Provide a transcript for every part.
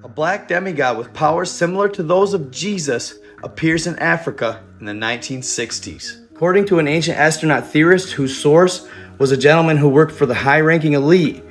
A black demigod with powers similar to those of Jesus appears in Africa in the 1960s. According to an ancient astronaut theorist whose source was a gentleman who worked for the high-ranking elite,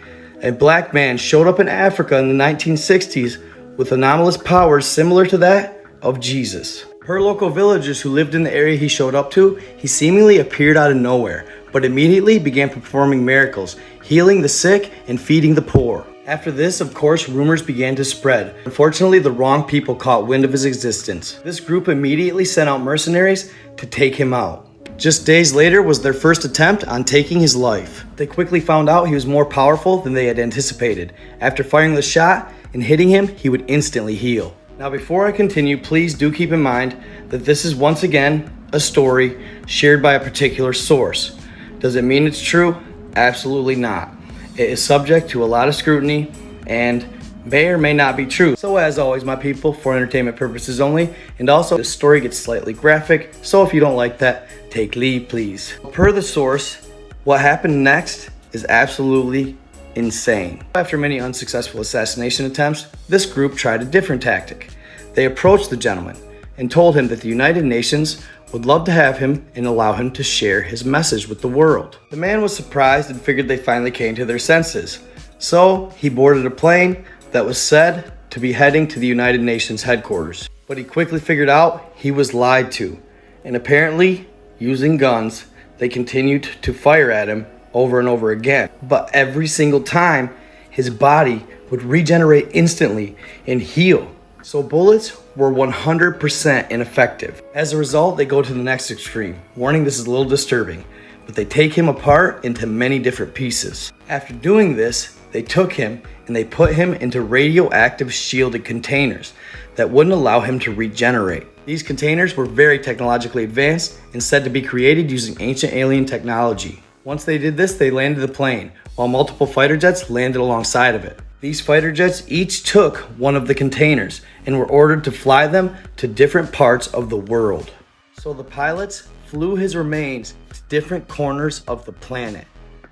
a black man showed up in Africa in the 1960s with anomalous powers similar to that of Jesus. Per local villagers who lived in the area he showed up to, he seemingly appeared out of nowhere, but immediately began performing miracles, healing the sick and feeding the poor. After this, of course, rumors began to spread. Unfortunately, the wrong people caught wind of his existence. This group immediately sent out mercenaries to take him out. Just days later was their first attempt on taking his life. They quickly found out he was more powerful than they had anticipated. After firing the shot and hitting him, he would instantly heal. Now before I continue, please do keep in mind that this is once again a story shared by a particular source. Does it mean it's true? Absolutely not. It is subject to a lot of scrutiny and may or may not be true. So as always, my people, for entertainment purposes only, and also the story gets slightly graphic, so if you don't like that, take leave, please. Per the source, what happened next is absolutely insane. After many unsuccessful assassination attempts, this group tried a different tactic. They approached the gentleman and told him that the United Nations would love to have him and allow him to share his message with the world. The man was surprised and figured they finally came to their senses. So he boarded a plane that was said to be heading to the United Nations headquarters. But he quickly figured out he was lied to, and apparently, using guns, they continued to fire at him over and over again. But every single time, his body would regenerate instantly and heal. So bullets were 100% ineffective. As a result, they go to the next extreme. Warning, this is a little disturbing, but they take him apart into many different pieces. After doing this, they took him and they put him into radioactive shielded containers that wouldn't allow him to regenerate. These containers were very technologically advanced and said to be created using ancient alien technology. Once they did this, they landed the plane, while multiple fighter jets landed alongside of it. These fighter jets each took one of the containers and were ordered to fly them to different parts of the world. So the pilots flew his remains to different corners of the planet.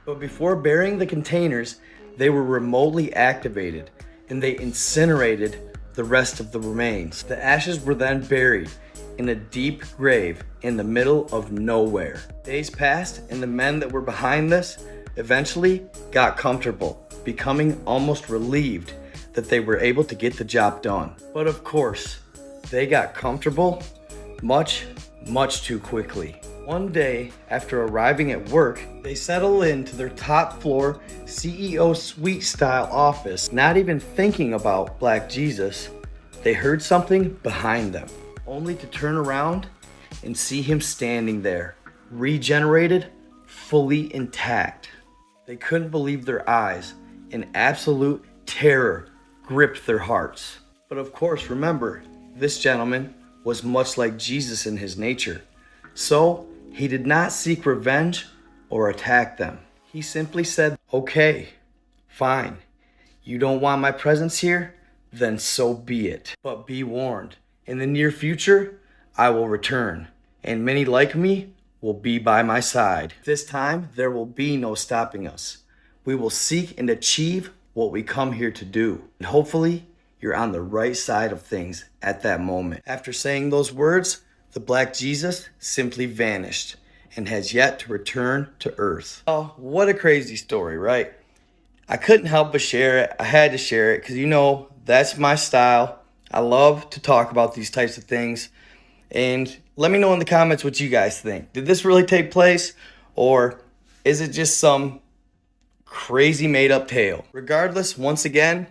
But before burying the containers, they were remotely activated and they incinerated the rest of the remains. The ashes were then buried in a deep grave in the middle of nowhere. Days passed and the men that were behind this eventually got comfortable, becoming almost relieved that they were able to get the job done. But of course, they got comfortable much too quickly. One day, after arriving at work, they settle into their top floor CEO suite style office, not even thinking about Black Jesus. They heard something behind them, only to turn around and see him standing there, regenerated, fully intact. They couldn't believe their eyes, and absolute terror gripped their hearts. But of course, remember, this gentleman was much like Jesus in his nature. So he did not seek revenge or attack them. He simply said, okay, fine. You don't want my presence here? Then so be it. But be warned, in the near future, I will return, and many like me will be by my side. This time, there will be no stopping us. We will seek and achieve what we come here to do. And hopefully, you're on the right side of things at that moment. After saying those words, the Black Jesus simply vanished and has yet to return to Earth. Oh, what a crazy story, right? I couldn't help but share it. I had to share it because, you know, that's my style. I love to talk about these types of things. And let me know in the comments what you guys think. Did this really take place, or is it just some crazy made up tale? Regardless, once again,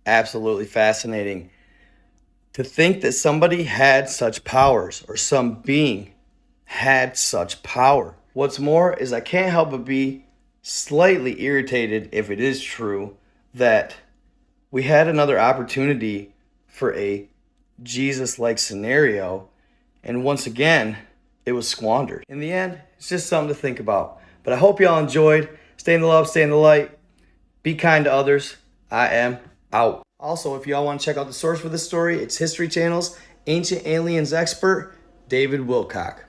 absolutely fascinating. To think that somebody had such powers, or some being had such power. What's more is I can't help but be slightly irritated, if it is true, that we had another opportunity for a Jesus-like scenario, and once again, it was squandered. In the end, it's just something to think about. But I hope y'all enjoyed. Stay in the love, stay in the light. Be kind to others. I am out. Also, if y'all want to check out the source for this story, it's History Channel's Ancient Aliens expert, David Wilcock.